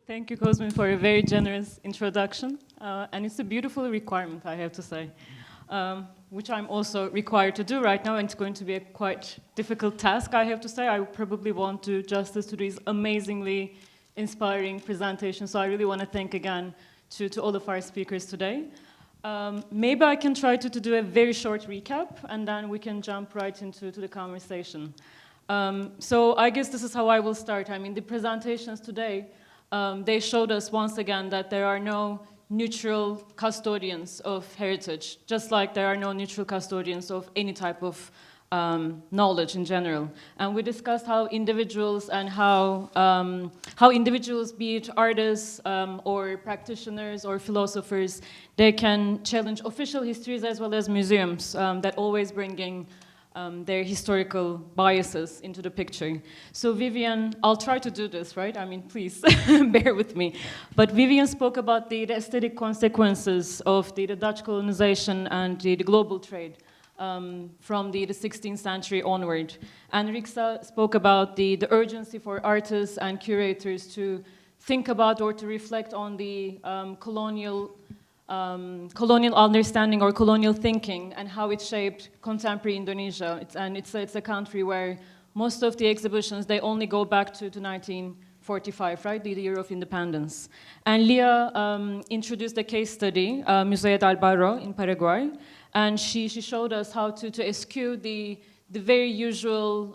Thank you, Cosmin, for a very generous introduction. And it's a beautiful requirement, I have to say, which I'm also required to do right now, and it's going to be a quite difficult task, I have to say. I probably won't do justice to these amazingly inspiring presentations, so I really want to thank again to all of our speakers today. Maybe I can try to do a very short recap, and then we can jump right into the conversation. So I guess this is how I will start. I mean, the presentations today, they showed us once again that there are no neutral custodians of heritage, just like there are no neutral custodians of any type of knowledge in general. And we discussed how individuals and how individuals, be it artists or practitioners or philosophers, they can challenge official histories as well as museums that always bringing their historical biases into the picture. So Vivian, I'll try to do this, right? I mean, please bear with me. But Vivian spoke about the aesthetic consequences of the Dutch colonization and the global trade from the 16th century onward. And Riksa spoke about the urgency for artists and curators to think about or to reflect on the colonial understanding or colonial thinking and how it shaped contemporary Indonesia. It's a country where most of the exhibitions, they only go back to 1945, right, the year of independence. And Leah introduced a case study, Museo del Barro in Paraguay, and she showed us how to eschew the very usual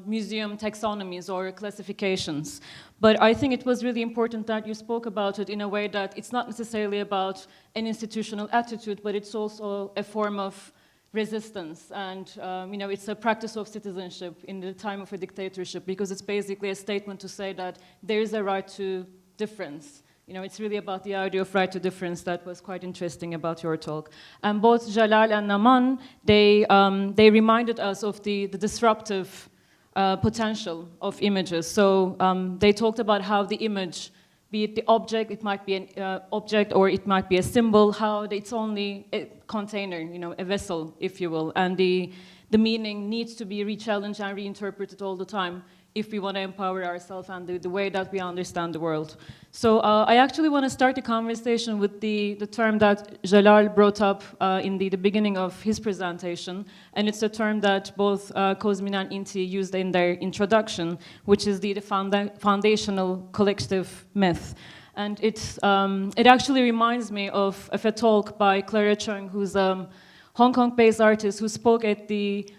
museum taxonomies or classifications. But I think it was really important that you spoke about it in a way that it's not necessarily about an institutional attitude, but it's also a form of resistance. And you know, it's a practice of citizenship in the time of a dictatorship, because it's basically a statement to say that there is a right to difference. You know, it's really about the idea of right to difference that was quite interesting about your talk. And both Jalal and Naman, they reminded us of the disruptive potential of images. So they talked about how the image, be it the object, it might be an object or it might be a symbol, how it's only a container, you know, a vessel, if you will, and the meaning needs to be re-challenged and reinterpreted all the time if we want to empower ourselves and the way that we understand the world. So I actually want to start the conversation with the term that Jalal brought up in the beginning of his presentation, and it's a term that both Cosmin and Inti used in their introduction, which is the foundational collective myth. And it actually reminds me of a talk by Clara Chung, who's a Hong Kong-based artist who spoke at the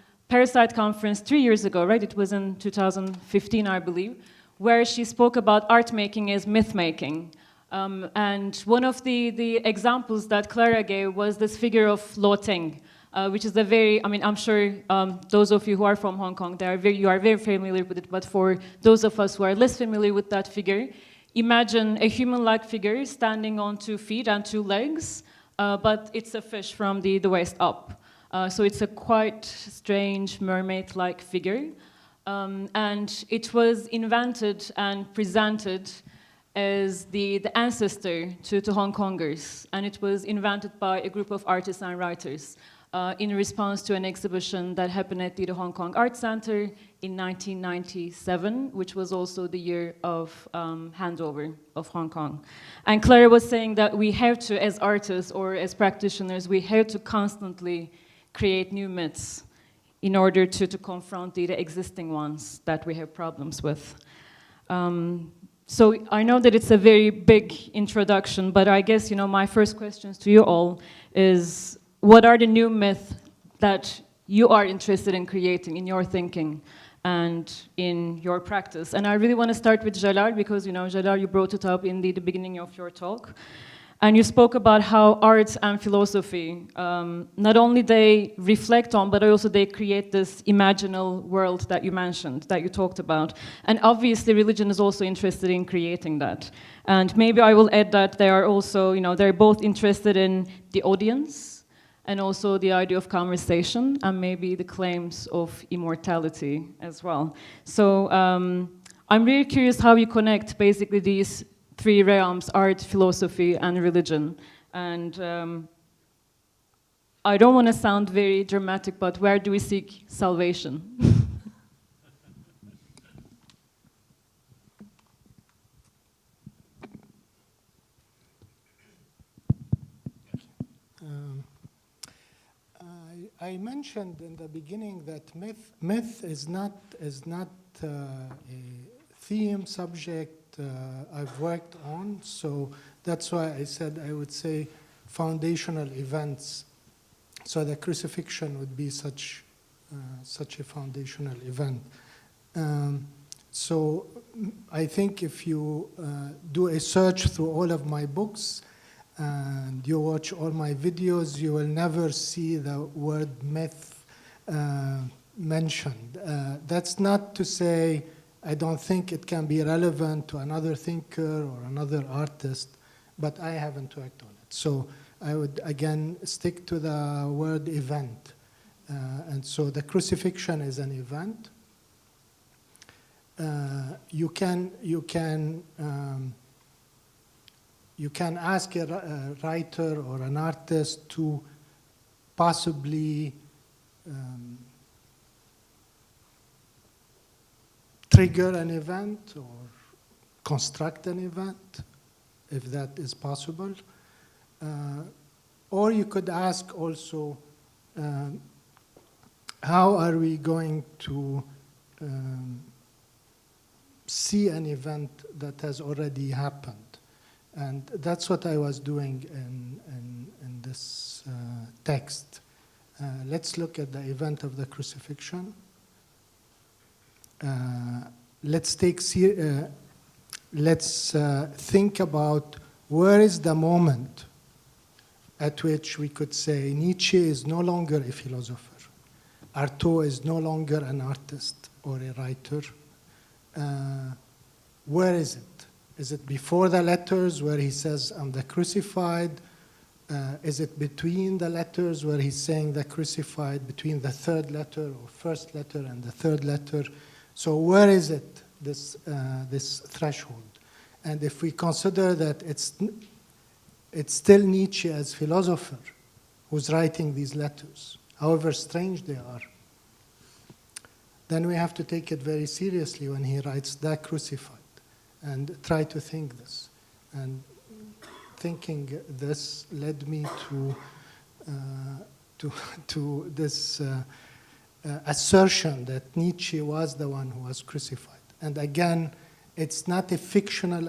Conference 3 years ago, right? It was in 2015, I believe, where she spoke about art making as myth making. And one of the examples that Clara gave was this figure of Lo Teng, which is a very, I mean, I'm sure those of you who are from Hong Kong, you are very familiar with it, but for those of us who are less familiar with that figure, imagine a human-like figure standing on 2 feet and 2 legs, but it's a fish from the waist up. So it's a quite strange mermaid-like figure. And it was invented and presented as the ancestor to Hong Kongers. And it was invented by a group of artists and writers in response to an exhibition that happened at the Hong Kong Art Center in 1997, which was also the year of handover of Hong Kong. And Clara was saying that we have to, as artists or as practitioners, we have to constantly create new myths in order to confront the existing ones that we have problems with. So I know that it's a very big introduction, but I guess, you know, my first questions to you all is, what are the new myths that you are interested in creating in your thinking and in your practice? And I really want to start with Jalal, because, you know, Jalal, you brought it up in the beginning of your talk. And you spoke about how art and philosophy, not only they reflect on, but also they create this imaginal world that you mentioned, that you talked about. And obviously religion is also interested in creating that. And maybe I will add that they are also, you know, they're both interested in the audience and also the idea of conversation and maybe the claims of immortality as well. So I'm really curious how you connect basically these 3 realms, art, philosophy, and religion. And I don't want to sound very dramatic, but where do we seek salvation? I mentioned in the beginning that myth is not a theme subject I've worked on, so that's why I said I would say foundational events. So the crucifixion would be such a foundational event. So I think if you do a search through all of my books and you watch all my videos, you will never see the word myth mentioned. That's not to say I don't think it can be relevant to another thinker or another artist, but I haven't worked on it. So I would, again, stick to the word event. And so the crucifixion is an event. You can ask a writer or an artist to possibly trigger an event or construct an event, if that is possible. Or you could ask also, how are we going to see an event that has already happened? And that's what I was doing in this text. Let's look at the event of the crucifixion. Let's think about where is the moment at which we could say Nietzsche is no longer a philosopher, Artaud is no longer an artist or a writer. Where is it? Is it before the letters where he says, I'm the crucified? Is it between the letters where he's saying the crucified, between the third letter or first letter and the third letter? So where is it, this threshold? And if we consider that it's still Nietzsche as philosopher who's writing these letters, however strange they are, then we have to take it very seriously when he writes the crucified and try to think this. And thinking this led me to this assertion that Nietzsche was the one who was crucified. And again, it's not a fictional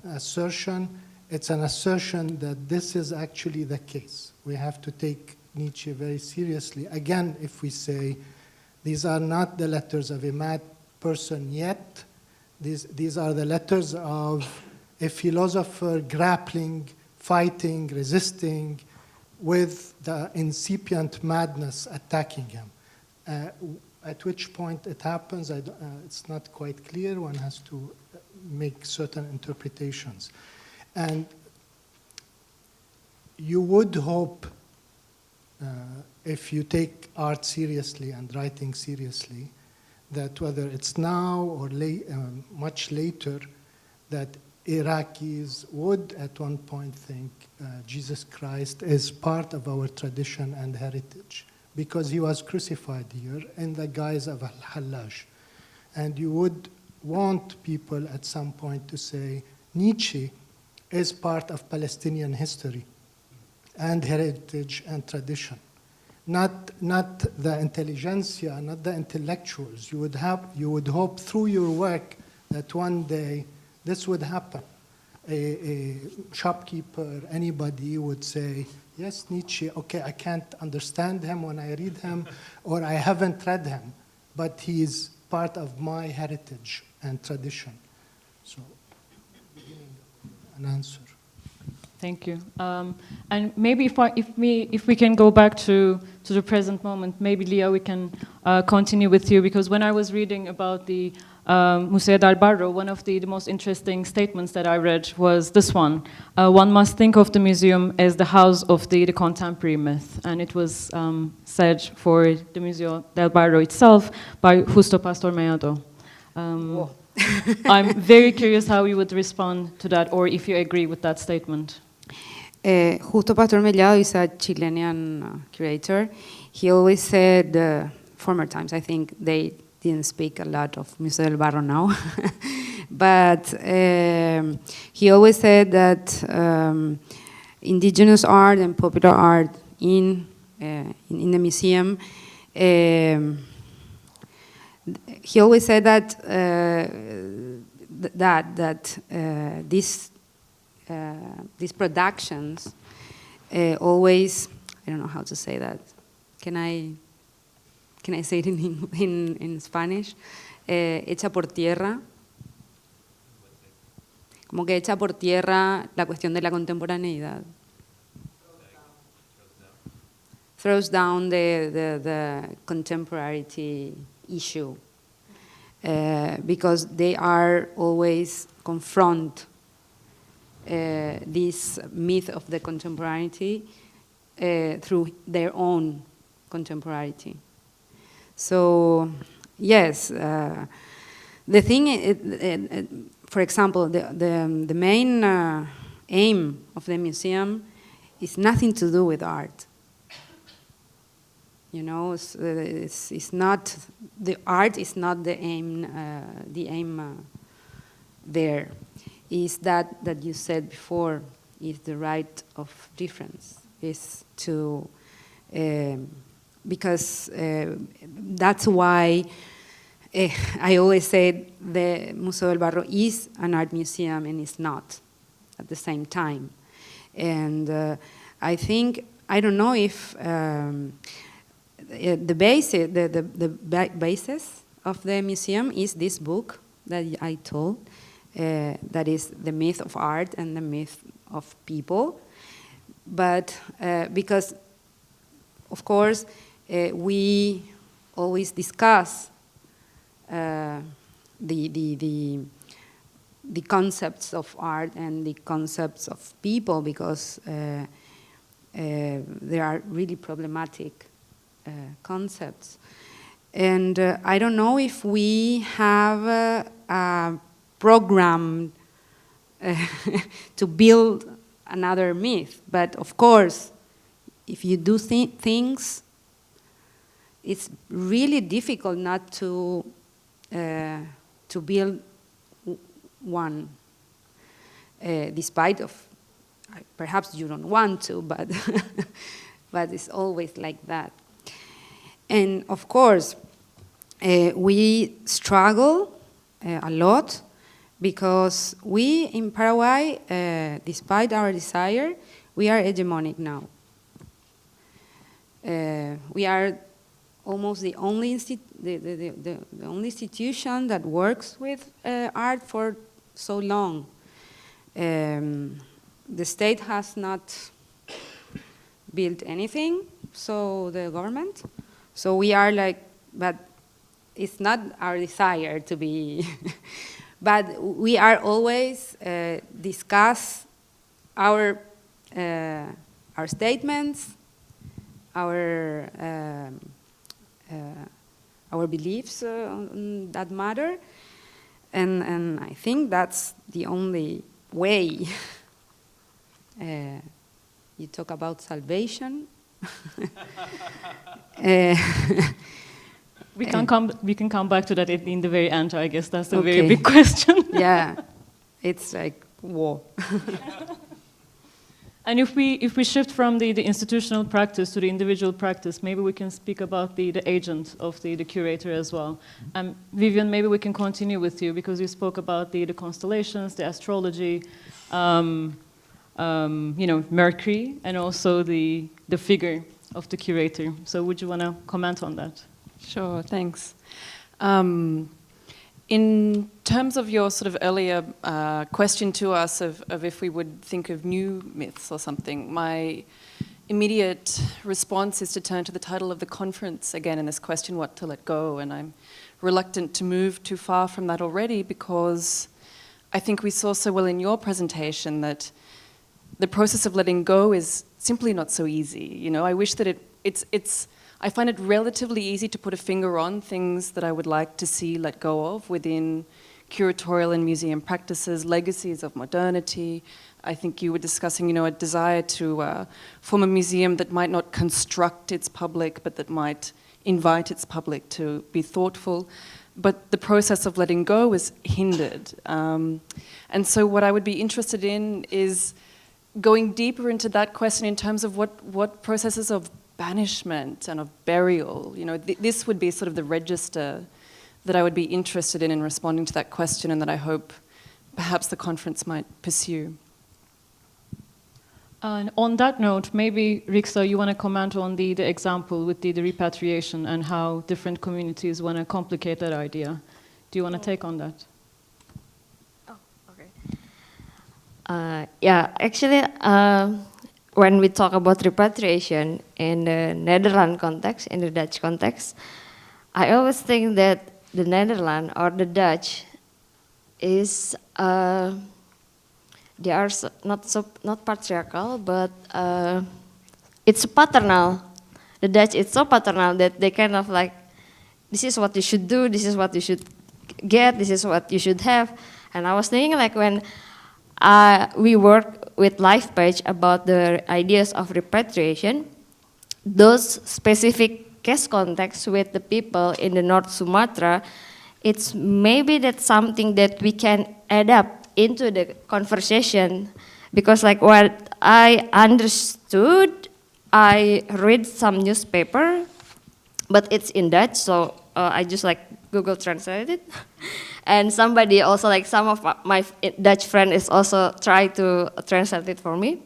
assertion, it's an assertion that this is actually the case. We have to take Nietzsche very seriously. Again, if we say, these are not the letters of a mad person yet, these are the letters of a philosopher grappling, fighting, resisting with the incipient madness attacking him. At which point it happens, it's not quite clear. One has to make certain interpretations. And you would hope, if you take art seriously and writing seriously, that whether it's now or much later, that Iraqis would at one point think Jesus Christ is part of our tradition and heritage, because he was crucified here in the guise of al-Hallaj. And you would want people at some point to say Nietzsche is part of Palestinian history and heritage and tradition. Not the intelligentsia, not the intellectuals. You would hope through your work that one day this would happen. A shopkeeper, anybody would say, yes, Nietzsche, okay, I can't understand him when I read him, or I haven't read him, but he is part of my heritage and tradition. So, an answer. Thank you. And maybe if we can go back to the present moment, maybe Leah, we can continue with you, because when I was reading about the Museo del Barro, one of the most interesting statements that I read was this one. One must think of the museum as the house of the contemporary myth. And it was said for the Museo del Barro itself by Justo Pastor Mellado. I'm very curious how you would respond to that, or if you agree with that statement. Justo Pastor Mellado is a Chilean curator. He always said, former times, I think they didn't speak a lot of Museo del Barro now, but he always said that indigenous art and popular art in in the museum, he always said that these productions always, I don't know how to say that. Can I say it in Spanish? Echa por tierra. Como que echa por tierra la cuestión de la contemporaneidad. Throws down the contemporarity issue. Because they are always confront this myth of the contemporaneity through their own contemporaneity. So, yes, the thing, for example, the main aim of the museum is nothing to do with art. You know, it's not, the art is not the aim there. Is that you said before, is the right of difference, is to, because that's why I always say the Museo del Barro is an art museum and it's not at the same time. And I think, I don't know if the basis of the museum is this book that I told, that is the myth of art and the myth of people. But because, of course, we always discuss the concepts of art and the concepts of people, because they are really problematic concepts. And I don't know if we have a program to build another myth, but of course, if you do things, it's really difficult not to build one, despite of, perhaps you don't want to, but but it's always like that. And of course, we struggle a lot, because we in Paraguay, despite our desire, we are hegemonic now. We are almost the only the only institution that works with art for so long. The state has not built anything, so the government. So we are like, but it's not our desire to be, but we are always discuss our statements, our beliefs on that matter, and I think that's the only way. You talk about salvation. We can come back to that in the very end. I guess that's a very big question. Yeah, it's like war. And if we shift from the institutional practice to the individual practice, maybe we can speak about the agent of the curator as well. Vivian, maybe we can continue with you, because you spoke about the constellations, the astrology, Mercury, and also the figure of the curator. So would you want to comment on that? Sure, thanks. In terms of your sort of earlier question to us of if we would think of new myths or something, my immediate response is to turn to the title of the conference again in this question, what to let go, and I'm reluctant to move too far from that already, because I think we saw so well in your presentation that the process of letting go is simply not so easy. You know, I wish that I find it relatively easy to put a finger on things that I would like to see let go of within curatorial and museum practices, legacies of modernity. I think you were discussing, a desire to form a museum that might not construct its public, but that might invite its public to be thoughtful. But the process of letting go is hindered. And so what I would be interested in is going deeper into that question in terms of what processes of banishment and of burial. You know, this would be sort of the register that I would be interested in responding to that question, and that I hope perhaps the conference might pursue. And on that note, maybe, Riksa, you want to comment on the example with the repatriation and how different communities want to complicate that idea. Do you want to take on that? Oh, okay. Yeah, actually, when we talk about repatriation in the Netherlands context, in the Dutch context, I always think that the Netherlands or the Dutch is they are not patriarchal, but it's paternal. The Dutch is so paternal that they kind of like, this is what you should do, this is what you should get, this is what you should have. And I was thinking like when we work with LifePage about the ideas of repatriation, those specific case contexts with the people in the North Sumatra, it's maybe that's something that we can add up into the conversation, because like what I understood, I read some newspaper, but it's in Dutch, so I just like Google Translate it. And somebody also like some of my Dutch friend is also try to translate it for me.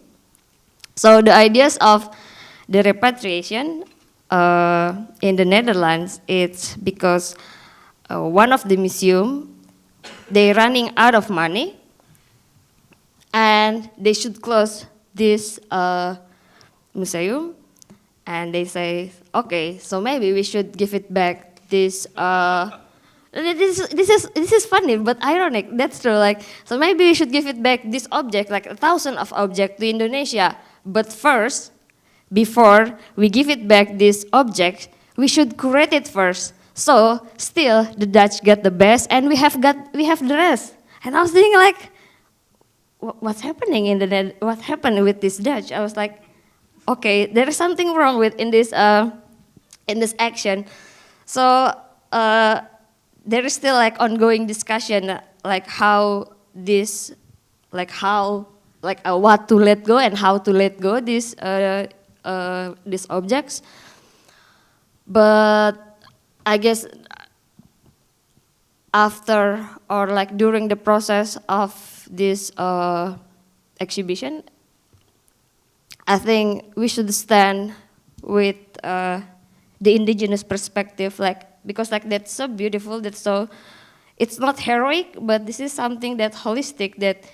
So the ideas of the repatriation in the Netherlands, it's because one of the museum, they running out of money, and they should close this museum. And they say, okay, so maybe we should give it back this. This is funny but ironic. That's true. Like, so maybe we should give it back this object, like 1,000 of object to Indonesia. But first, before we give it back this object, we should curate it first. So still, the Dutch get the best, and we have the rest. And I was thinking like, what's happening what happened with this Dutch? I was like, okay, there is something wrong with in this action. So there is still like ongoing discussion, like how this, like how, like what to let go and how to let go these objects. But I guess after or like during the process of this exhibition, I think we should stand with the indigenous perspective, like, because like that's so beautiful, that's so, it's not heroic, but this is something that holistic, that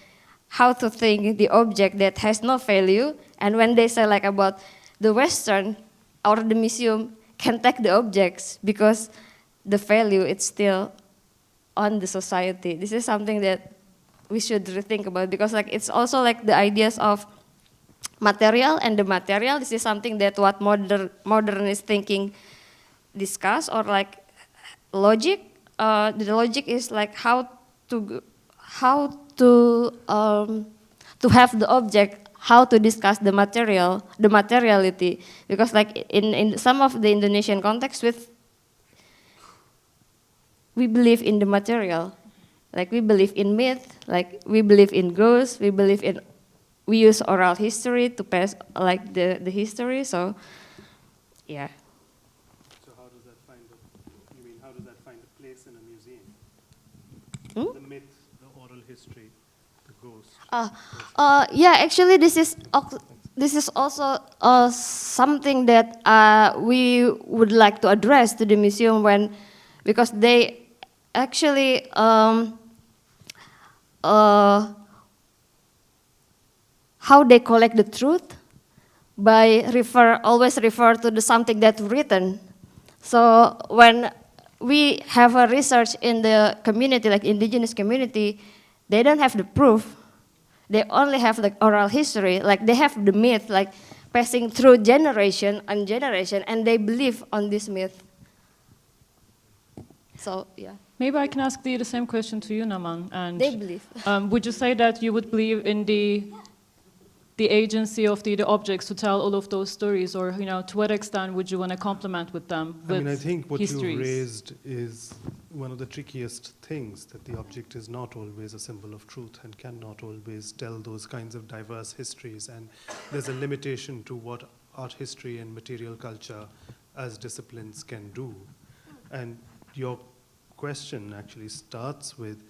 how to think the object that has no value. And when they say like about the Western or the museum can take the objects because the value it's still on the society. This is something that we should rethink about, because like it's also like the ideas of material and the material. This is something that what modernist thinking discuss, or like logic. The logic is like how to have the object, how to discuss the materiality, because like in some of the Indonesian context we believe in the material, like we believe in myth, like we believe in ghosts, we use oral history to pass like the history. So yeah. So how does that find a place in a museum? The myth, the oral history, the ghost. Yeah, actually this is also something that we would like to address to the museum, because they actually how they collect the truth by always refer to the something that's written. So when we have a research in the community, like indigenous community, they don't have the proof. They only have like oral history, like they have the myth, like passing through generation and generation, and they believe on this myth. So yeah. Maybe I can ask the same question to you, Naman. And They believe. Would you say that you would believe in the agency of the objects to tell all of those stories, or to what extent would you want to complement with them? I mean, I think what histories? you raised is one of the trickiest things, that the object is not always a symbol of truth and cannot always tell those kinds of diverse histories, and there's a limitation to what art history and material culture as disciplines can do. And your question actually starts with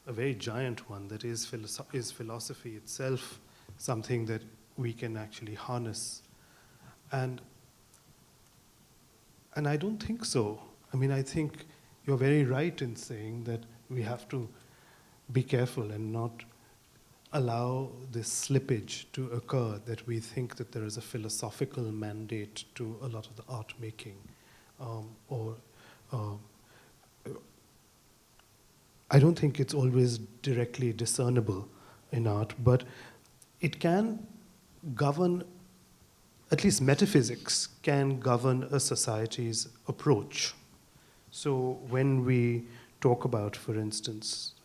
a very giant one, that is philosophy itself something that we can actually harness? And I don't think so. I mean, I think you're very right in saying that we have to be careful and not allow this slippage to occur, that we think that there is a philosophical mandate to a lot of the art making. I don't think it's always directly discernible in art, but it can govern, at least metaphysics can govern a society's approach. So when we talk about, for instance,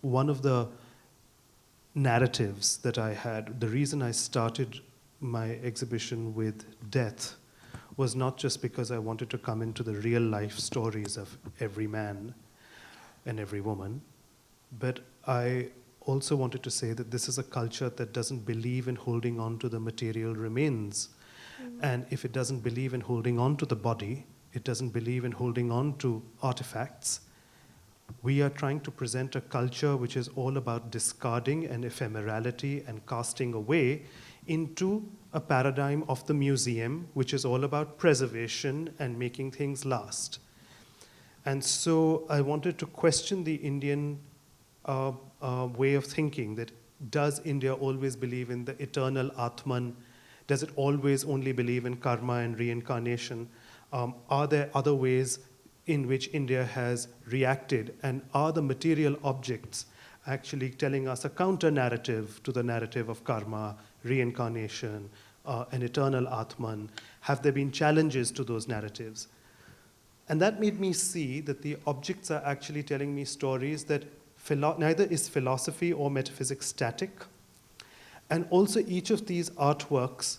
one of the narratives that I had, the reason I started my exhibition with death was not just because I wanted to come into the real life stories of every man and every woman, but I also wanted to say that this is a culture that doesn't believe in holding on to the material remains. And if it doesn't believe in holding on to the body, it doesn't believe in holding on to artifacts. We are trying to present a culture which is all about discarding and ephemerality and casting away into a paradigm of the museum, which is all about preservation and making things last. And so I wanted to question the Indian way of thinking, that does India always believe in the eternal Atman? Does it always only believe in karma and reincarnation? Are there other ways in which India has reacted? And are the material objects actually telling us a counter-narrative to the narrative of karma, reincarnation, an eternal Atman? Have there been challenges to those narratives? And that made me see that the objects are actually telling me stories that neither is philosophy or metaphysics static. And also each of these artworks,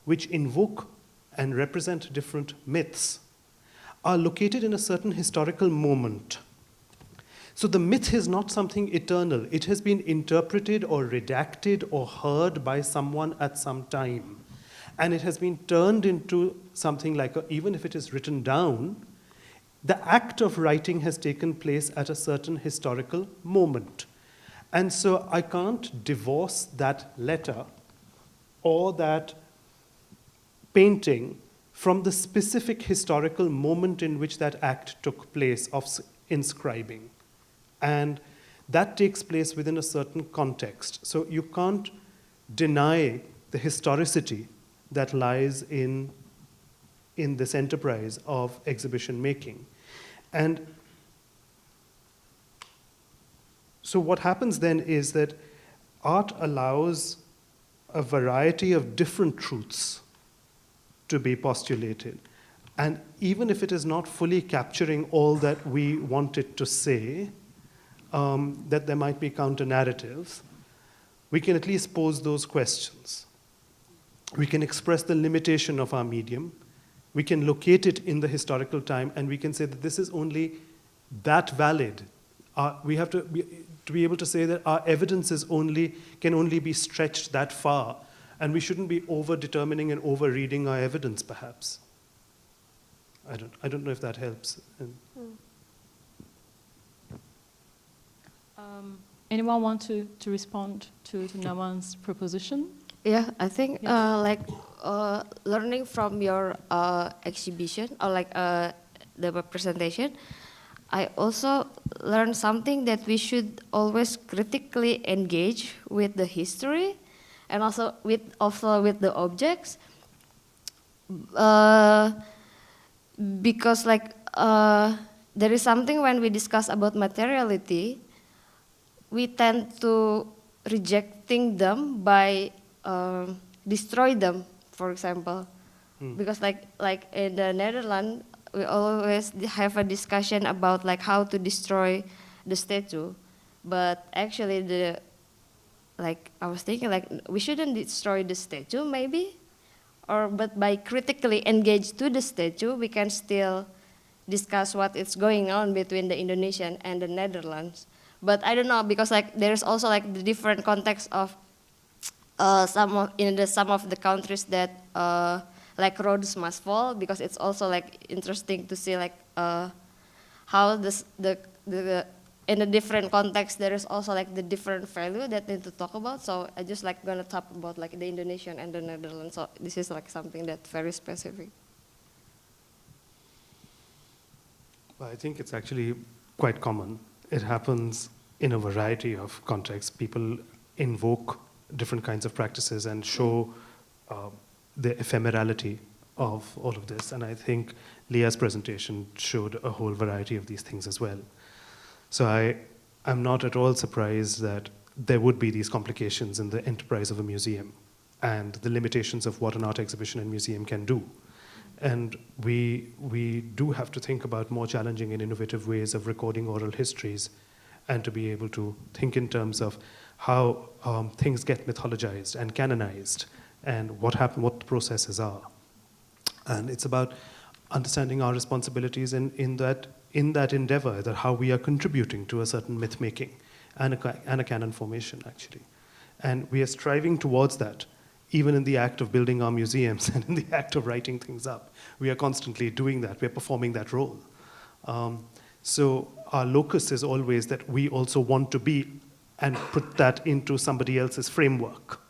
which invoke and represent different myths, are located in a certain historical moment. So the myth is not something eternal. It has been interpreted or redacted or heard by someone at some time. And it has been turned into something like, even if it is written down, the act of writing has taken place at a certain historical moment. And so I can't divorce that letter or that painting from the specific historical moment in which that act took place of inscribing. And that takes place within a certain context. So you can't deny the historicity that lies in this enterprise of exhibition making. And so what happens then is that art allows a variety of different truths to be postulated. And even if it is not fully capturing all that we want it to say, that there might be counter-narratives, we can at least pose those questions. We can express the limitation of our medium. We can locate it in the historical time, and we can say that this is only that valid. We have to be able to say that our evidence can only be stretched that far, and we shouldn't be over-determining and over-reading our evidence, perhaps. I don't know if that helps. Anyone want to respond to Naman's proposition? Yeah, I think learning from your exhibition or the presentation, I also learned something that we should always critically engage with the history and also with the objects, because there is something when we discuss about materiality, we tend to rejecting them by destroy them, for example, because like in the Netherlands, we always have a discussion about how to destroy the statue, but actually I was thinking we shouldn't destroy the statue maybe, but by critically engage to the statue, we can still discuss what is going on between the Indonesian and the Netherlands. But I don't know, because there's also the different context of some of the countries that like Rhodes must fall, because it's also like interesting to see like how the in a different context there is also like the different value that need to talk about. So I just like gonna talk about like the Indonesian and the Netherlands. So this is like something that's very specific. Well, I think it's actually quite common. It happens in a variety of contexts. People invoke different kinds of practices and show the ephemerality of all of this. And I think Leah's presentation showed a whole variety of these things as well. So I'm not at all surprised that there would be these complications in the enterprise of a museum and the limitations of what an art exhibition and museum can do. And we do have to think about more challenging and innovative ways of recording oral histories, and to be able to think in terms of how things get mythologized and canonized, and what the processes are. And it's about understanding our responsibilities in that endeavor, that how we are contributing to a certain myth making and a canon formation, actually. And we are striving towards that, even in the act of building our museums and in the act of writing things up. We are constantly doing that. We are performing that role. So our locus is always that we also want to be and put that into somebody else's framework.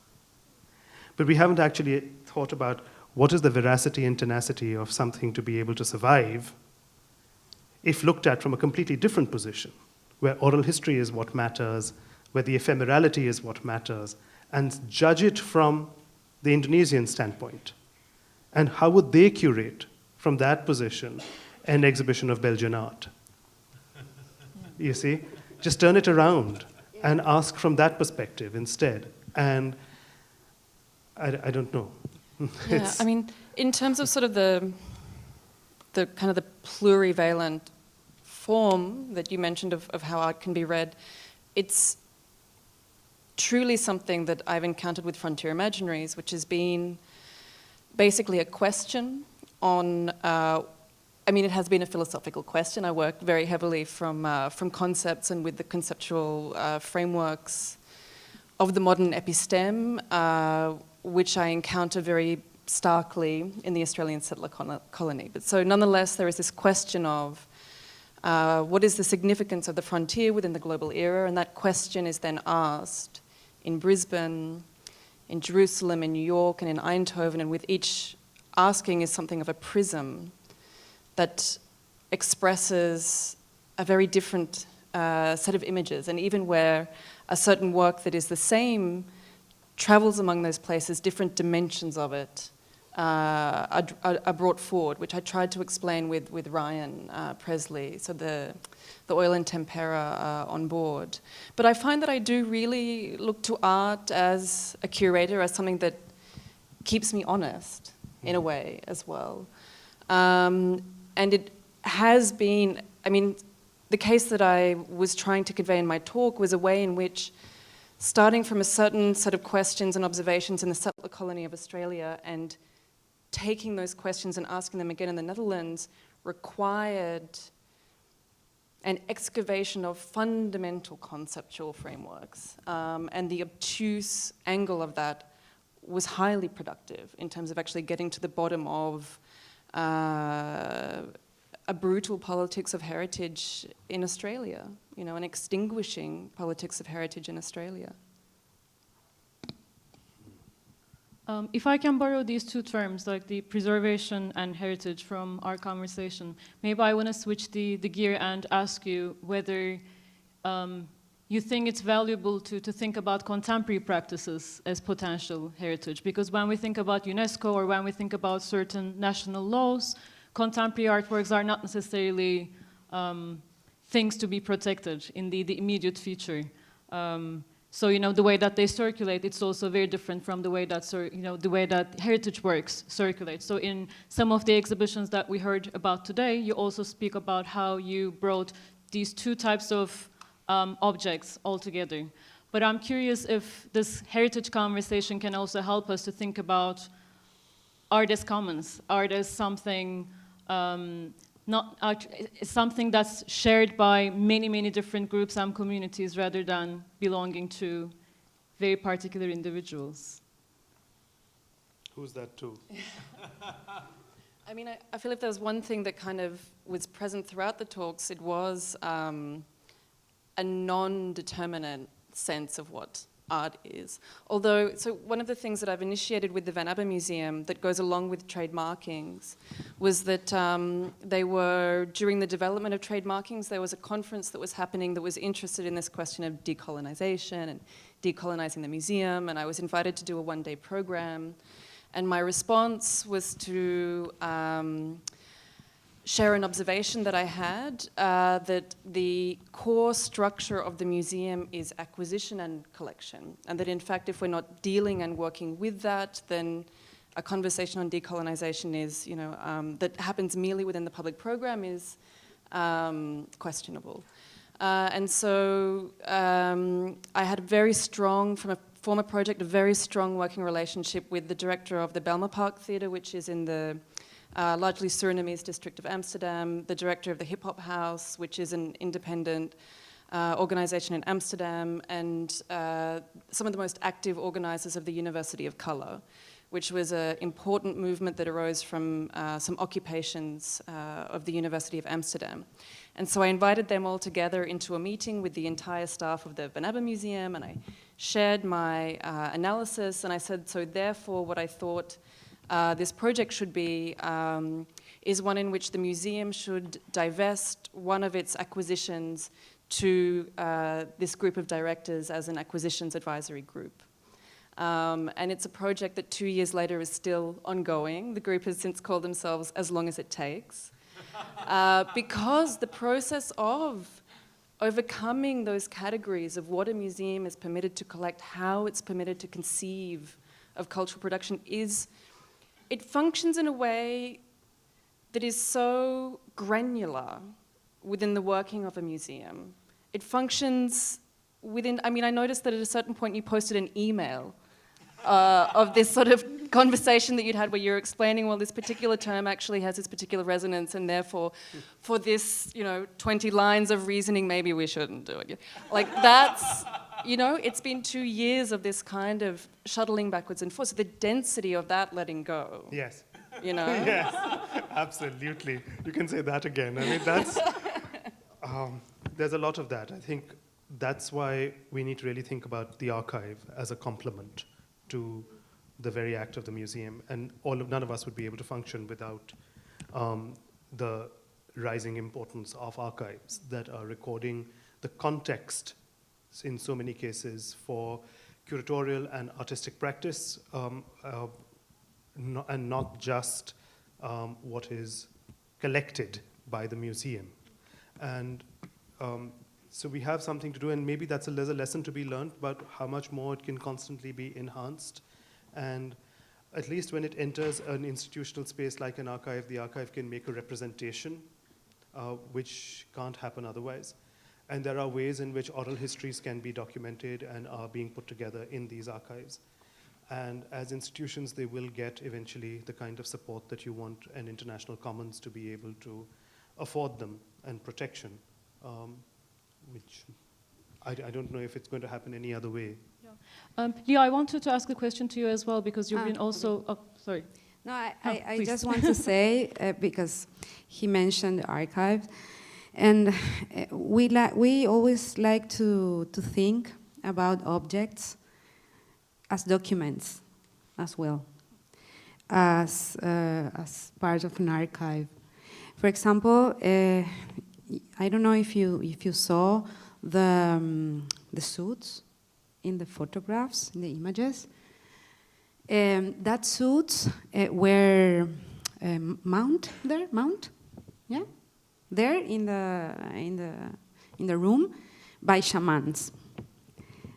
But we haven't actually thought about what is the veracity and tenacity of something to be able to survive if looked at from a completely different position, where oral history is what matters, where the ephemerality is what matters, and judge it from the Indonesian standpoint. And how would they curate from that position an exhibition of Belgian art? You see? Just turn it around and ask from that perspective instead. And I don't know. Yeah, I mean, in terms of sort of the kind of the plurivalent form that you mentioned of how art can be read, it's truly something that I've encountered with Frontier Imaginaries, which has been basically a question on, I mean, it has been a philosophical question. I work very heavily from concepts and with the conceptual frameworks of the modern episteme, which I encounter very starkly in the Australian settler colony. But so nonetheless, there is this question of what is the significance of the frontier within the global era, and that question is then asked in Brisbane, in Jerusalem, in New York, and in Eindhoven, and with each asking is something of a prism that expresses a very different set of images, and even where a certain work that is the same travels among those places, different dimensions of it are brought forward, which I tried to explain with Ryan Presley, so the oil and tempera on board. But I find that I do really look to art as a curator, as something that keeps me honest in a way as well. And it has been, I mean, the case that I was trying to convey in my talk was a way in which, starting from a certain set of questions and observations in the settler colony of Australia and taking those questions and asking them again in the Netherlands required an excavation of fundamental conceptual frameworks. And the obtuse angle of that was highly productive in terms of actually getting to the bottom of a brutal politics of heritage in Australia, you know, an extinguishing politics of heritage in Australia. If I can borrow these two terms, like the preservation and heritage from our conversation, maybe I want to switch the gear and ask you whether you think it's valuable to think about contemporary practices as potential heritage. Because when we think about UNESCO or when we think about certain national laws, contemporary artworks are not necessarily things to be protected in the immediate future. So, you know, the way that they circulate, it's also very different from the way that, the way that heritage works circulate. So in some of the exhibitions that we heard about today, you also speak about how you brought these two types of objects all together. But I'm curious if this heritage conversation can also help us to think about art as commons, art as something something that's shared by many, many different groups and communities rather than belonging to very particular individuals. Who's that too? I mean, I feel if there was one thing that kind of was present throughout the talks, it was a non-determinate sense of what art is. Although, so one of the things that I've initiated with the Van Abbe Museum that goes along with trademarkings was that during the development of trademarkings, there was a conference that was happening that was interested in this question of decolonization and decolonizing the museum, and I was invited to do a one-day program. And my response was to share an observation that I had, that the core structure of the museum is acquisition and collection. And that in fact, if we're not dealing and working with that, then a conversation on decolonization is, that happens merely within the public program is questionable. And so I had a very strong, from a former project, a very strong working relationship with the director of the Belmer Park Theatre, which is in the largely Surinamese district of Amsterdam, the director of the Hip Hop House, which is an independent organization in Amsterdam, and some of the most active organizers of the University of Color, which was an important movement that arose from some occupations of the University of Amsterdam. And so I invited them all together into a meeting with the entire staff of the Van Abbe Museum, and I shared my analysis, and I said, so therefore what I thought this project should be is one in which the museum should divest one of its acquisitions to this group of directors as an acquisitions advisory group. And it's a project that 2 years later is still ongoing. The group has since called themselves As Long As It Takes. Because the process of overcoming those categories of what a museum is permitted to collect, how it's permitted to conceive of cultural production it functions in a way that is so granular within the working of a museum. It functions within, I noticed that at a certain point you posted an email of this sort of conversation that you'd had where you're explaining, well, this particular term actually has this particular resonance, and therefore, for this, 20 lines of reasoning, maybe we shouldn't do it. Like that's, it's been 2 years of this kind of shuttling backwards and forth. So the density of that letting go. Yes. Yes, absolutely. You can say that again. That's, there's a lot of that. I think that's why we need to really think about the archive as a complement to the very act of the museum, and none of us would be able to function without the rising importance of archives that are recording the context in so many cases for curatorial and artistic practice, and not just what is collected by the museum. And so we have something to do, and maybe there's a lesson to be learned about how much more it can constantly be enhanced. And at least when it enters an institutional space like an archive, the archive can make a representation, which can't happen otherwise. And there are ways in which oral histories can be documented and are being put together in these archives. And as institutions, they will get eventually the kind of support that you want an international commons to be able to afford them, and protection, which I don't know if it's going to happen any other way. Yeah. Leah, I wanted to ask a question to you as well, because you've been also... Okay. Oh, sorry. No, I Please. just want to say, because he mentioned the archive, and we always like to think about objects as documents as well, as part of an archive. For example, I don't know if you saw the suits in the photographs, in the images. That suits were mount, yeah, there in the room by shamans.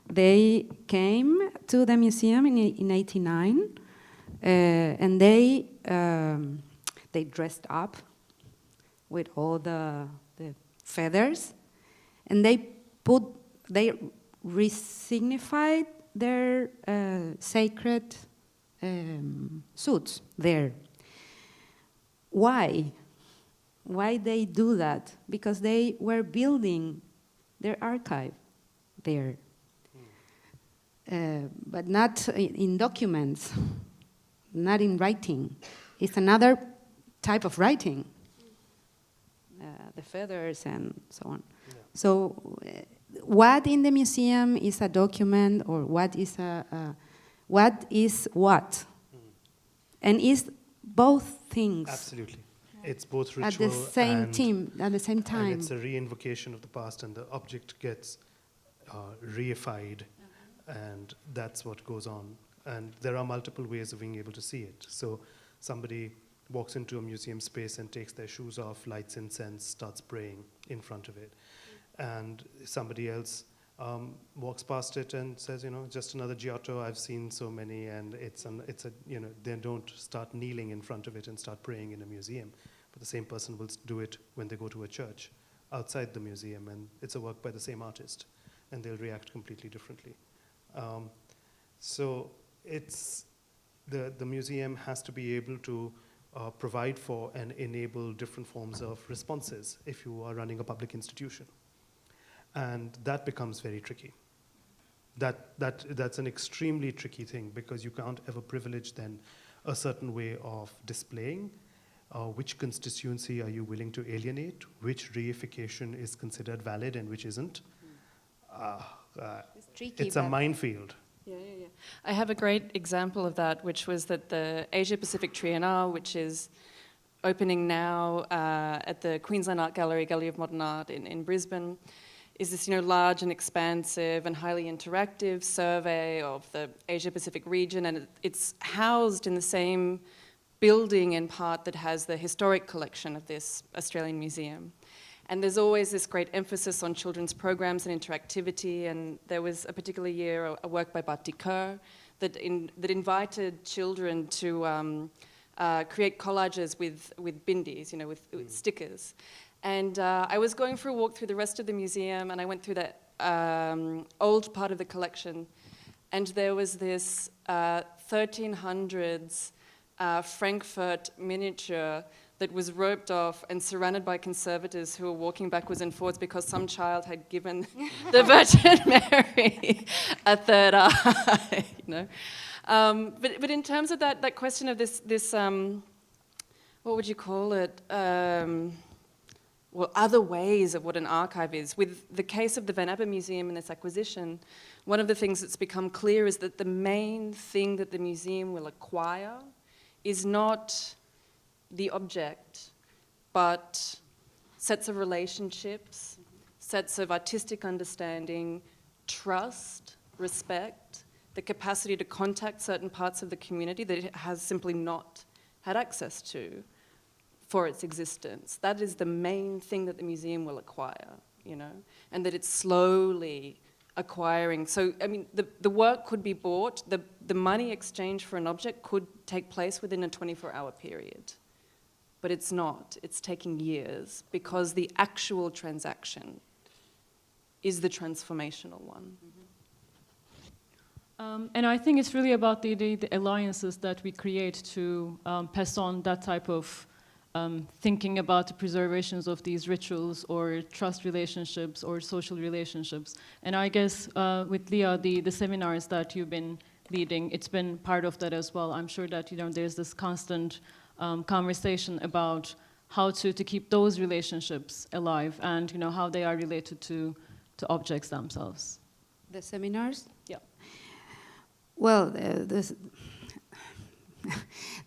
They came to the museum in '89, and they dressed up with all the feathers, and they resignified their sacred suits there. Why? Why they do that? Because they were building their archive there. but not in documents, not in writing. It's another type of writing, the feathers and so on. Yeah. So what in the museum is a document, or what is what is what? And is both things Absolutely. It's both ritual at the same at the same and time. it's a reinvocation of the past, and the object gets reified, and that's what goes on. And there are multiple ways of being able to see it. So somebody walks into a museum space and takes their shoes off, lights incense, starts praying in front of it. And somebody else walks past it and says, just another Giotto, I've seen so many, and they don't start kneeling in front of it and start praying in a museum. But the same person will do it when they go to a church outside the museum, and it's a work by the same artist, and they'll react completely differently. So it's the museum has to be able to provide for and enable different forms of responses if you are running a public institution. And that becomes very tricky. That's an extremely tricky thing, because you can't ever privilege then a certain way of displaying. Which constituency are you willing to alienate? Which reification is considered valid and which isn't? It's tricky. It's a minefield. Yeah. I have a great example of that, which was that the Asia Pacific Triennale, which is opening now at the Queensland Art Gallery, Gallery of Modern Art in Brisbane, is this large and expansive and highly interactive survey of the Asia Pacific region, and it's housed in the same building in part that has the historic collection of this Australian museum. And there's always this great emphasis on children's programs and interactivity, and there was a particular year a work by Batik Kerr that invited children to create collages with bindis, with stickers. And I was going for a walk through the rest of the museum, and I went through that old part of the collection, and there was this 1300s Frankfurt miniature that was roped off and surrounded by conservators who were walking backwards and forwards because some child had given the Virgin Mary a third eye. But in terms of that question of this what would you call it? Other ways of what an archive is. With the case of the Van Abbe Museum and this acquisition, one of the things that's become clear is that the main thing that the museum will acquire is not the object, but sets of relationships, sets of artistic understanding, trust, respect, the capacity to contact certain parts of the community that it has simply not had access to for its existence. That is the main thing that the museum will acquire, and that it's slowly acquiring. So, the work could be bought, the money exchange for an object could take place within a 24-hour period. But it's not. It's taking years, because the actual transaction is the transformational one. And I think it's really about the alliances that we create to pass on that type of thinking about the preservations of these rituals or trust relationships or social relationships. And I guess with Leah, the seminars that you've been leading, it's been part of that as well. I'm sure that there's this constant conversation about how to keep those relationships alive, and how they are related to objects themselves. The seminars? Yeah. Well,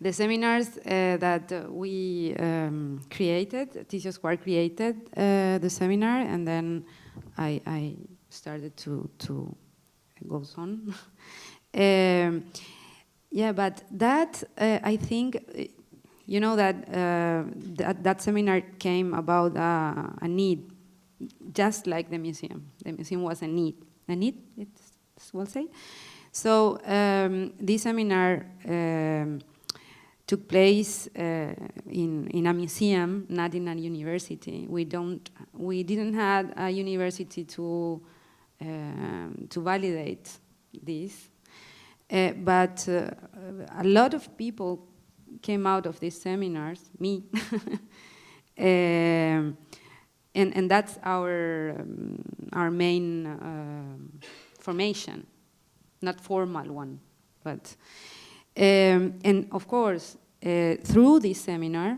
the seminars that we created, Tissue Square created the seminar, and then I started to go on. Yeah, but that I think, that seminar came about a need, just like the museum. The museum was a need, it's well said. So this seminar took place in a museum, not in a university. We didn't have a university to validate this, but a lot of people came out of these seminars, me, and that's our main formation. not formal one, but and of course through this seminar,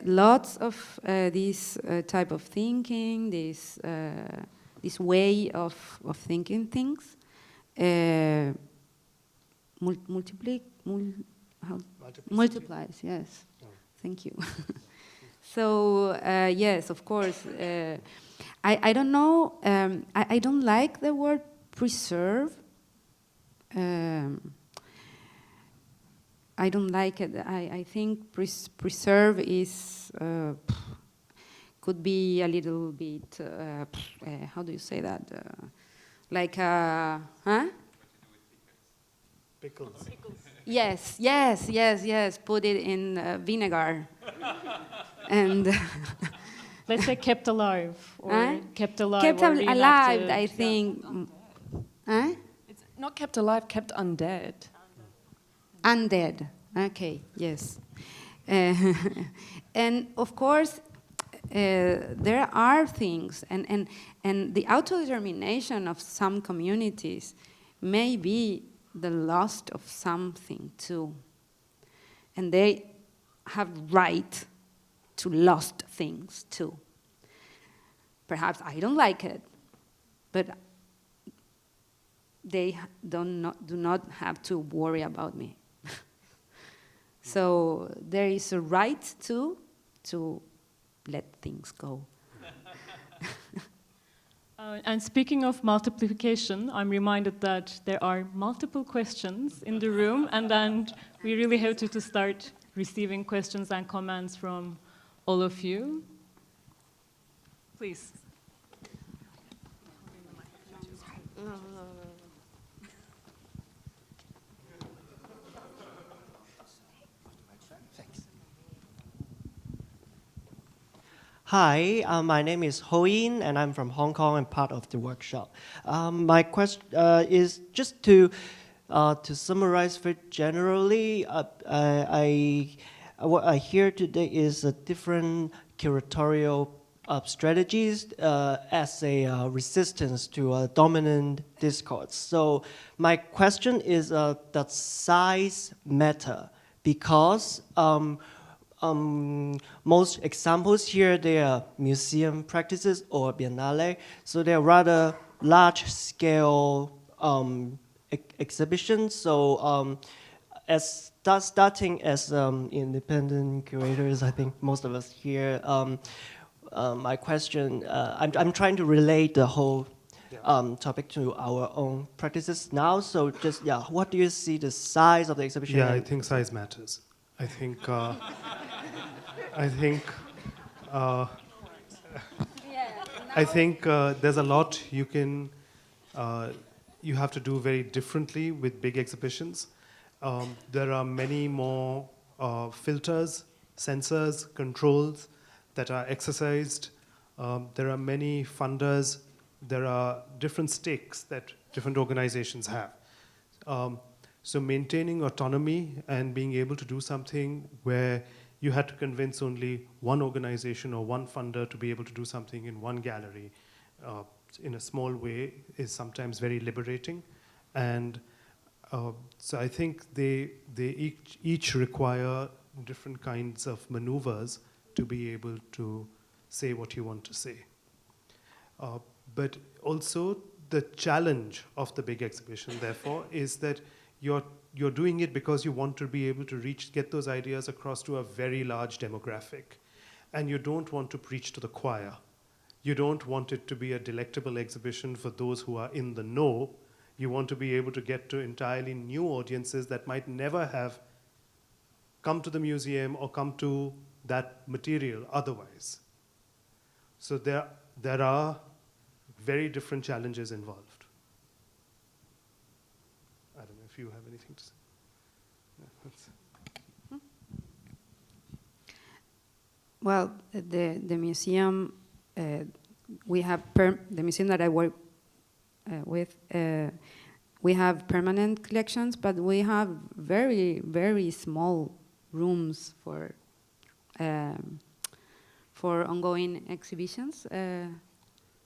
lots of this type of thinking, this way of thinking things, multiplies. Yes, thank you. So yes, of course. I don't know. I don't like the word preserve. I don't like it. I think preserve is could be a little bit. How do you say that? Like huh? Pickles. Yes. Put it in vinegar, and Let's say kept alive, or kept alive, kept or alive. reenacted. I think. Huh? It's not kept alive, kept undead. Undead. Okay. Yes. And of course, there are things, and the autodetermination of some communities may be the loss of something too, and they have right to lost things too. Perhaps I don't like it, but they do not have to worry about me. So there is a right to let things go. And speaking of multiplication, I'm reminded that there are multiple questions in the room, and then we really have to start receiving questions and comments from all of you. Please. Hi, my name is Hoyin, and I'm from Hong Kong and part of the workshop. My question is just to summarize very generally. What I hear today is a different curatorial strategies as a resistance to a dominant discourse. So my question is, does size matter? Because most examples here, they are museum practices or biennale, so they're rather large-scale exhibitions. So starting as independent curators, I think most of us here, my question, I'm trying to relate the whole topic to our own practices now. So just, what do you see the size of the exhibition? Yeah, I think size matters. I think there's a lot you have to do very differently with big exhibitions. There are many more filters, sensors, controls that are exercised. There are many funders. There are different stakes that different organizations have. So maintaining autonomy and being able to do something where you had to convince only one organization or one funder to be able to do something in one gallery in a small way is sometimes very liberating. And so I think they each require different kinds of maneuvers to be able to say what you want to say. But also the challenge of the big exhibition, therefore, is that you're doing it because you want to be able to get those ideas across to a very large demographic. And you don't want to preach to the choir. You don't want it to be a delectable exhibition for those who are in the know. You want to be able to get to entirely new audiences that might never have come to the museum or come to that material otherwise. So there are very different challenges involved. I don't know if you have anything to say. Well, the museum, we have the museum that I work with, we have permanent collections, but we have very, very small rooms for ongoing exhibitions,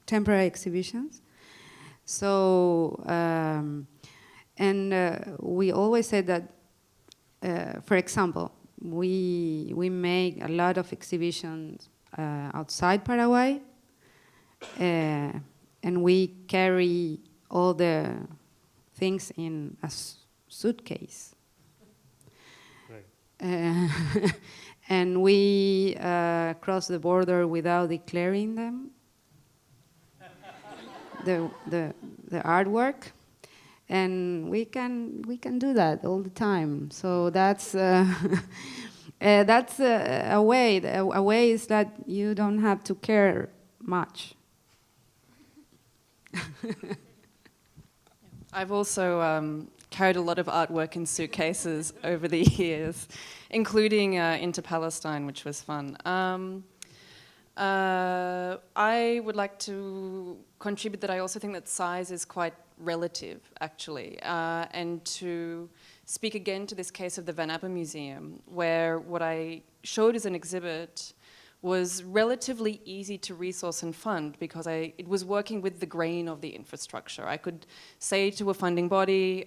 temporary exhibitions. So And we always said that, for example, we make a lot of exhibitions outside Paraguay, and we carry all the things in a suitcase. Right. And we cross the border without declaring them, the artwork, and we can do that all the time. So that's that's a way. A way is that you don't have to care much. I've also carried a lot of artwork in suitcases over the years, including into Palestine, which was fun. I would like to contribute that I also think that size is quite relative, actually, and to speak again to this case of the Van Appen Museum, where what I showed as an exhibit was relatively easy to resource and fund because it was working with the grain of the infrastructure. I could say to a funding body,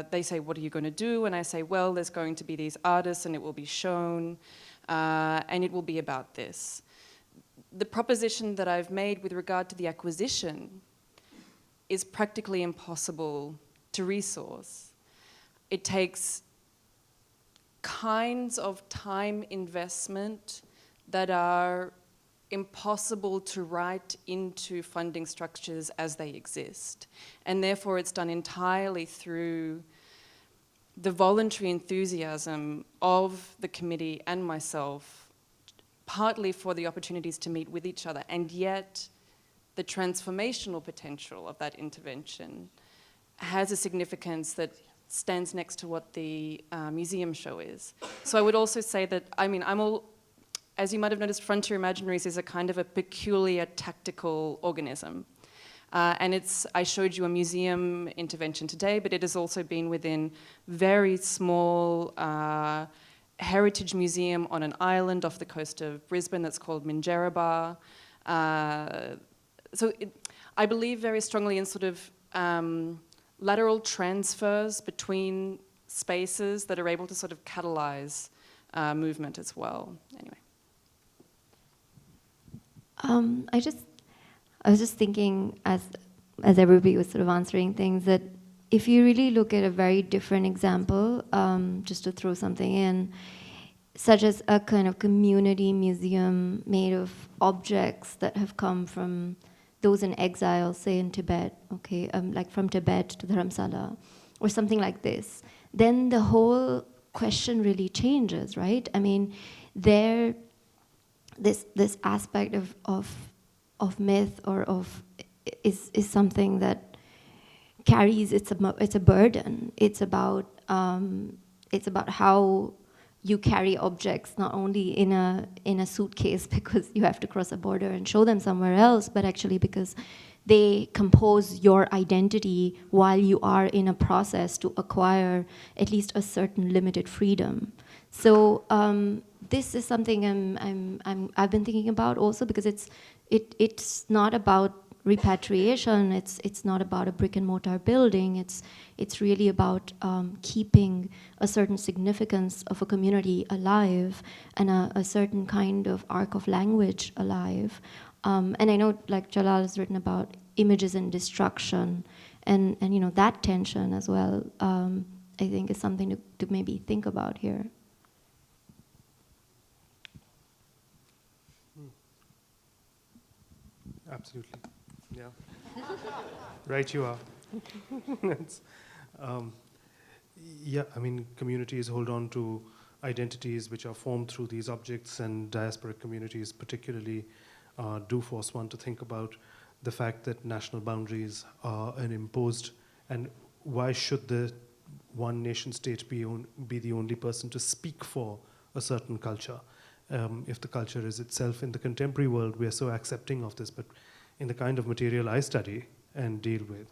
they say, what are you going to do? And I say, well, there's going to be these artists and it will be shown and it will be about this. The proposition that I've made with regard to the acquisition is practically impossible to resource. It takes kinds of time investment that are impossible to write into funding structures as they exist. And therefore it's done entirely through the voluntary enthusiasm of the committee and myself, partly for the opportunities to meet with each other, and yet the transformational potential of that intervention has a significance that stands next to what the museum show is. So I would also say that, I mean, as you might have noticed, Frontier Imaginaries is a kind of a peculiar tactical organism. And I showed you a museum intervention today, but it has also been within very small heritage museum on an island off the coast of Brisbane that's called Minjerribah. I believe very strongly in sort of lateral transfers between spaces that are able to sort of catalyze movement as well. Anyway. I was just thinking as everybody was sort of answering things that if you really look at a very different example, just to throw something in, such as a kind of community museum made of objects that have come from those in exile, say in Tibet, okay, like from Tibet to Dharamsala, or something like this, then the whole question really changes, right? I mean, this aspect of myth or is something that carries it's a burden. It's about how you carry objects not only in a suitcase because you have to cross a border and show them somewhere else, but actually because they compose your identity while you are in a process to acquire at least a certain limited freedom. So this is something I've been thinking about also because it's not about repatriation. It's not about a brick and mortar building. It's really about keeping a certain significance of a community alive and a certain kind of arc of language alive. And I know, like Jalal has written about images and destruction, and you know that tension as well. I think is something to maybe think about here. Absolutely, yeah. Right, you are. Yeah, I mean, communities hold on to identities which are formed through these objects, and diasporic communities particularly do force one to think about the fact that national boundaries are imposed, and why should the one nation state be the only person to speak for a certain culture? If the culture is itself, in the contemporary world, we are so accepting of this, but in the kind of material I study and deal with,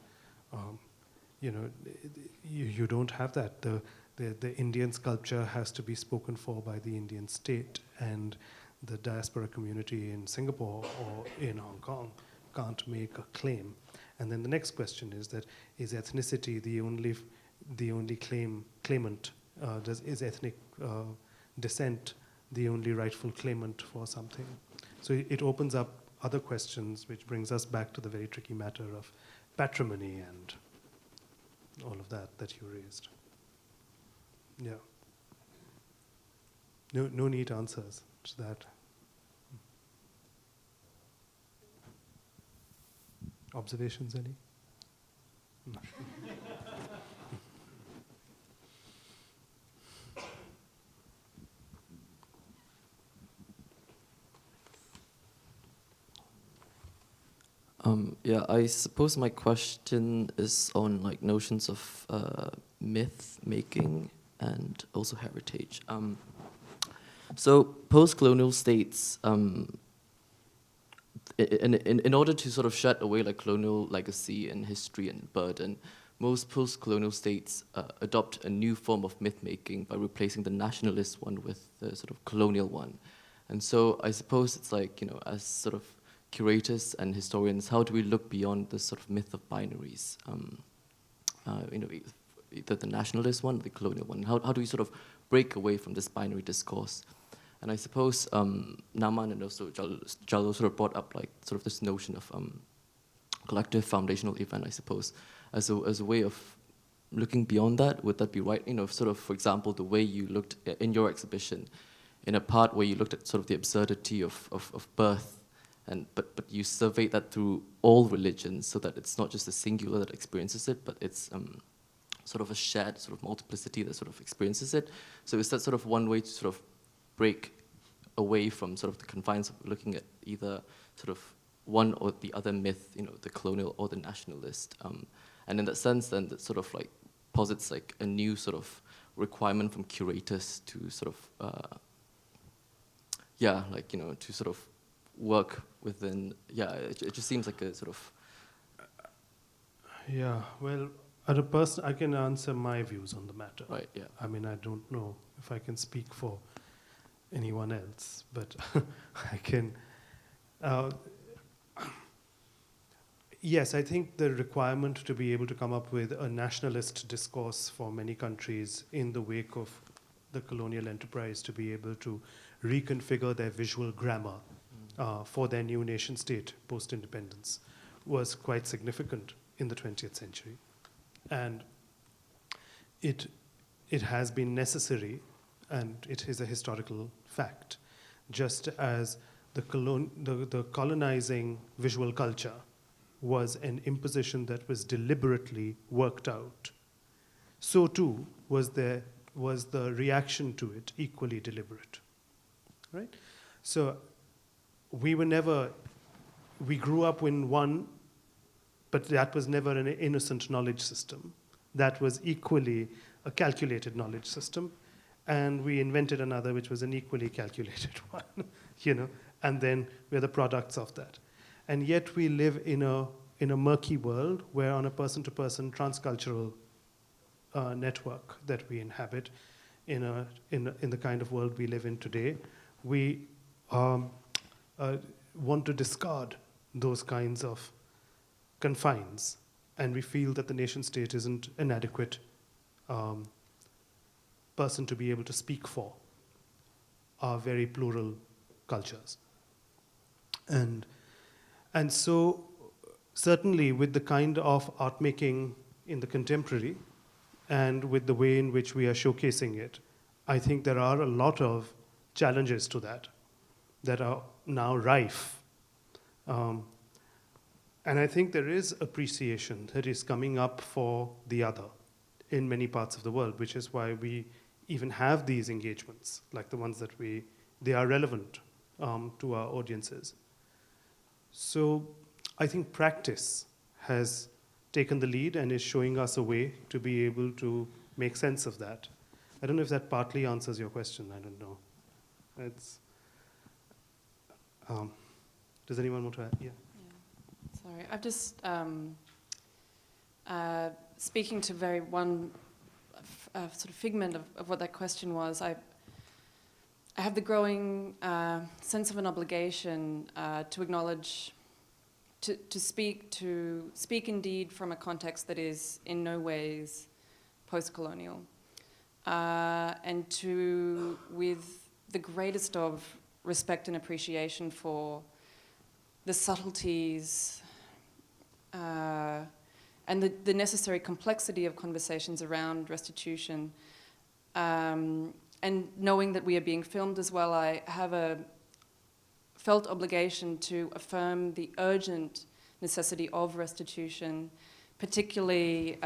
you know, you don't have that. The Indian sculpture has to be spoken for by the Indian state, and the diaspora community in Singapore or in Hong Kong can't make a claim. And then the next question is that, is ethnicity the only the only claimant? Is ethnic descent the only rightful claimant for something? So it opens up other questions, which brings us back to the very tricky matter of patrimony and all of that you raised. Yeah. No neat answers to that. Observations, any? No. Yeah, I suppose my question is on like notions of myth making and also heritage. So post-colonial states, in order to sort of shed away like colonial legacy and history and burden, most post-colonial states adopt a new form of myth-making by replacing the nationalist one with the sort of colonial one. And so I suppose it's like, you know, as sort of curators and historians, how do we look beyond this sort of myth of binaries? You know, either the nationalist one or the colonial one. How do we sort of break away from this binary discourse? And I suppose Naman and also Jallo sort of brought up like sort of this notion of collective foundational event, I suppose, as a way of looking beyond that. Would that be right? You know, sort of, for example, the way you looked in your exhibition, in a part where you looked at sort of the absurdity of birth, but you surveyed that through all religions, so that it's not just a singular that experiences it, but it's sort of a shared sort of multiplicity that sort of experiences it. So is that sort of one way to sort of break away from sort of the confines of looking at either sort of one or the other myth, you know, the colonial or the nationalist? And in that sense, then that sort of like posits like a new sort of requirement from curators to sort of, yeah, like, you know, to sort of work within, yeah, it just seems like a sort of... Yeah, well, at a person, I can answer my views on the matter. Right, yeah. I mean, I don't know if I can speak for anyone else, but I can. Yes, I think the requirement to be able to come up with a nationalist discourse for many countries in the wake of the colonial enterprise to be able to reconfigure their visual grammar for their new nation state post-independence was quite significant in the 20th century. And it has been necessary, and it is a historical fact, just as the colonizing visual culture was an imposition that was deliberately worked out, so too was the reaction to it equally deliberate, right? So we grew up in one, but that was never an innocent knowledge system. That was equally a calculated knowledge system. And we invented another, which was an equally calculated one, you know, and then we're the products of that. And yet we live in a murky world where on a person-to-person transcultural network that we inhabit, in the kind of world we live in today, we want to discard those kinds of confines, and we feel that the nation state isn't an adequate person to be able to speak for our very plural cultures. And so certainly with the kind of art making in the contemporary and with the way in which we are showcasing it, I think there are a lot of challenges to that are now rife. And I think there is appreciation that is coming up for the other in many parts of the world, which is why we even have these engagements, like the ones that they are relevant to our audiences. So I think practice has taken the lead and is showing us a way to be able to make sense of that. I don't know if that partly answers your question, I don't know. Does anyone want to add? Yeah. Sorry, I've just, speaking to one sort of figment of what that question was, I have the growing sense of an obligation to acknowledge, to speak indeed from a context that is in no ways post-colonial, and with the greatest of respect and appreciation for the subtleties and the necessary complexity of conversations around restitution, and knowing that we are being filmed as well, I have a felt obligation to affirm the urgent necessity of restitution, particularly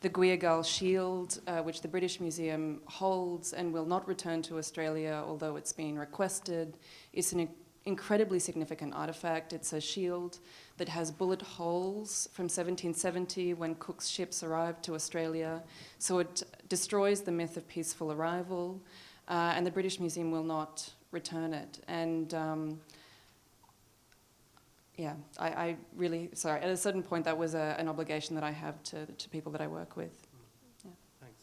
the Guyagal shield, which the British Museum holds and will not return to Australia, although it's been requested. It's an incredibly significant artefact. It's a shield that has bullet holes from 1770 when Cook's ships arrived to Australia. So it destroys the myth of peaceful arrival, and the British Museum will not return it. And yeah, I really, sorry, at a certain point that was an obligation that I have to people that I work with. Yeah. Thanks.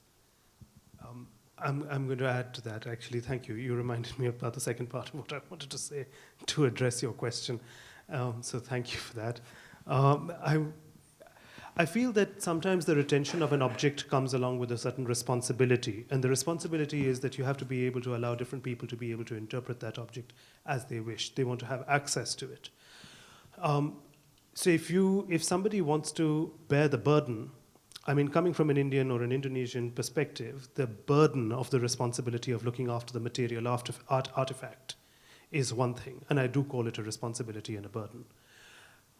I'm going to add to that, actually. Thank you. You reminded me about the second part of what I wanted to say to address your question. So thank you for that. I feel that sometimes the retention of an object comes along with a certain responsibility. And the responsibility is that you have to be able to allow different people to be able to interpret that object as they wish. They want to have access to it. So if somebody wants to bear the burden, I mean, coming from an Indian or an Indonesian perspective, the burden of the responsibility of looking after the material artifact is one thing, and I do call it a responsibility and a burden,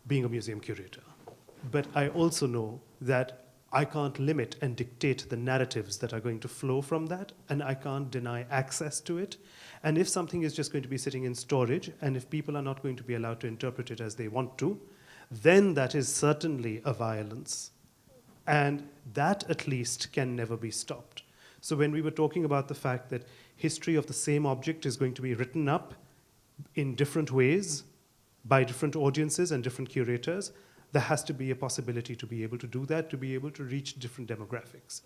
being a museum curator. But I also know that I can't limit and dictate the narratives that are going to flow from that, and I can't deny access to it. And if something is just going to be sitting in storage, and if people are not going to be allowed to interpret it as they want to, then that is certainly a violence. And that, at least, can never be stopped. So when we were talking about the fact that history of the same object is going to be written up in different ways by different audiences and different curators, there has to be a possibility to be able to do that, to be able to reach different demographics.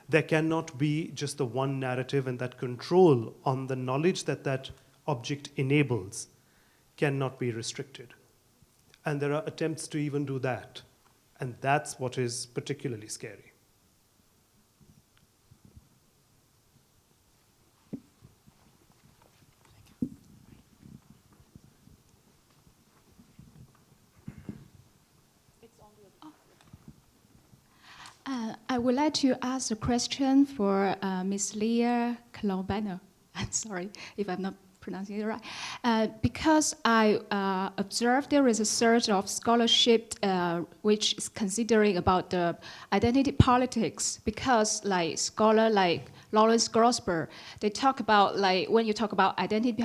There cannot be just the one narrative, and that control on the knowledge that that object enables cannot be restricted. And there are attempts to even do that. And that's what is particularly scary. I would like to ask a question for Ms. Leah Colombano. I'm sorry if I'm not pronouncing it right. Because I observed there is a surge of scholarship which is considering about the identity politics, because like scholar like Lawrence Grosber, they talk about like when you talk about identity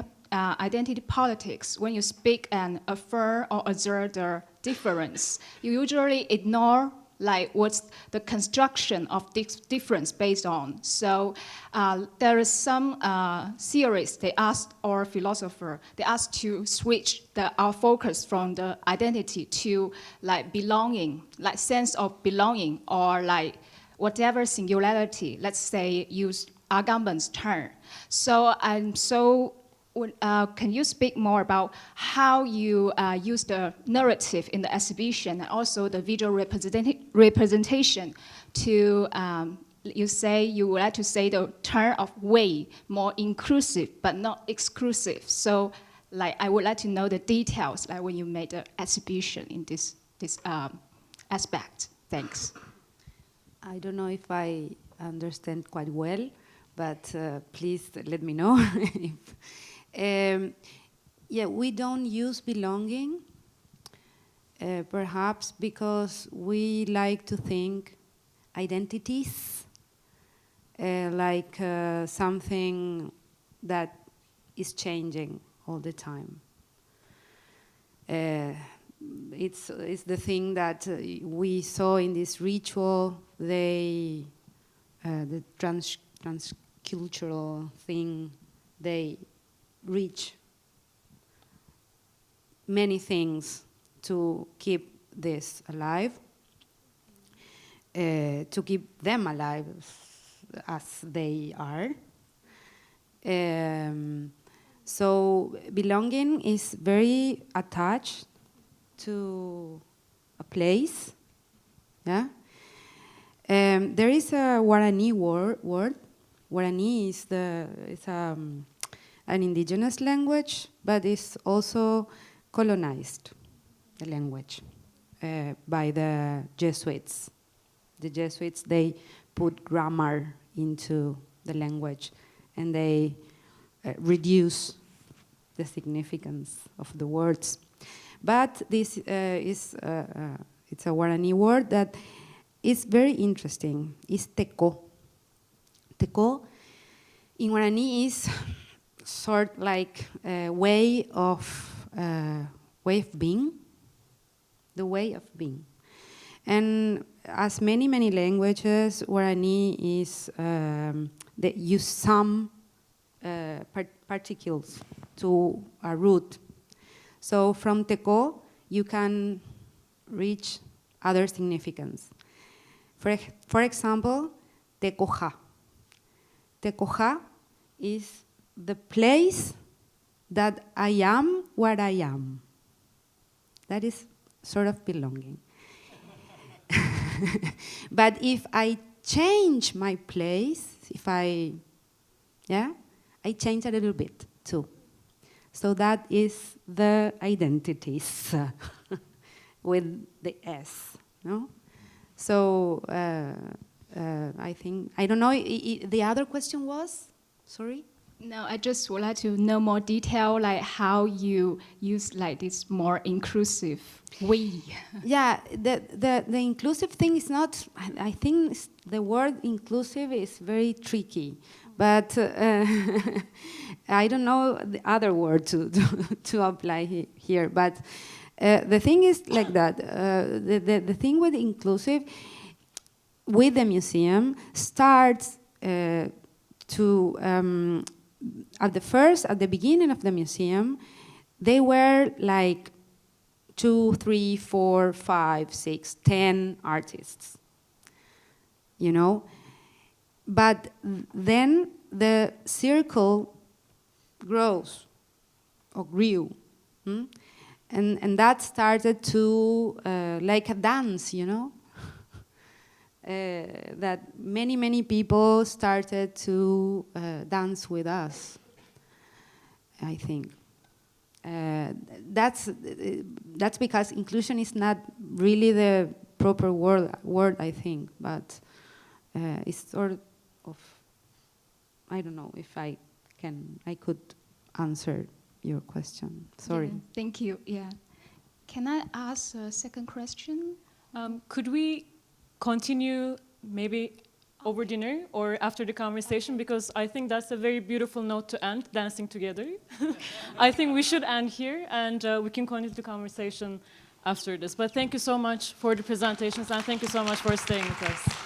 politics, when you speak and affirm or assert the difference, you usually ignore like what's the construction of this difference based on. So there is some theorists, they asked, or philosopher, they asked to switch our focus from the identity to like belonging, like sense of belonging, or like whatever singularity, let's say use Agamben's term. So can you speak more about how you use the narrative in the exhibition and also the visual representation to, you would like to say the term of way, more inclusive but not exclusive. So like I would like to know the details like when you made the exhibition in this aspect. Thanks. I don't know if I understand quite well, but please let me know if. Yeah, we don't use belonging, perhaps because we like to think identities like something that is changing all the time. It's the thing that we saw in this ritual, the transcultural thing, they reach many things to keep this alive, to keep them alive as they are. So belonging is very attached to a place, yeah? There is a Guarani word. Guarani is an indigenous language, but it's also colonized, the language, by the Jesuits. The Jesuits, they put grammar into the language, and they reduce the significance of the words. But this it's a Guarani word that is very interesting. It's teco. Teco in Guarani is sort like a way of being, the way of being. And as many languages, Guarani is they use some particles to a root. So from teco, you can reach other significance. For example, tecoja. Tecoja is the place that I am where I am. That is sort of belonging. But if I change my place, I change a little bit too. So that is the identities with the S, no? So I think, I don't know, the other question was, sorry? No, I just would like to know more detail, like how you use like this more inclusive we. Yeah, the inclusive thing is not, I think the word inclusive is very tricky, but I don't know the other word to apply here. But the thing is like that, the thing with inclusive, with the museum, starts to, at the beginning of the museum, they were like 2, 3, 4, 5, 6, 10 artists, you know? But then the circle grows, or grew, and that started to, like a dance, you know? That many people started to dance with us, I think. That's because inclusion is not really the proper word, I think, but it's sort of, I don't know if I could answer your question. Sorry. Yeah, thank you. Yeah. Can I ask a second question? Could we continue maybe over dinner or after the conversation, because I think that's a very beautiful note to end, dancing together. I think we should end here, and we can continue the conversation after this. But thank you so much for the presentations, and thank you so much for staying with us.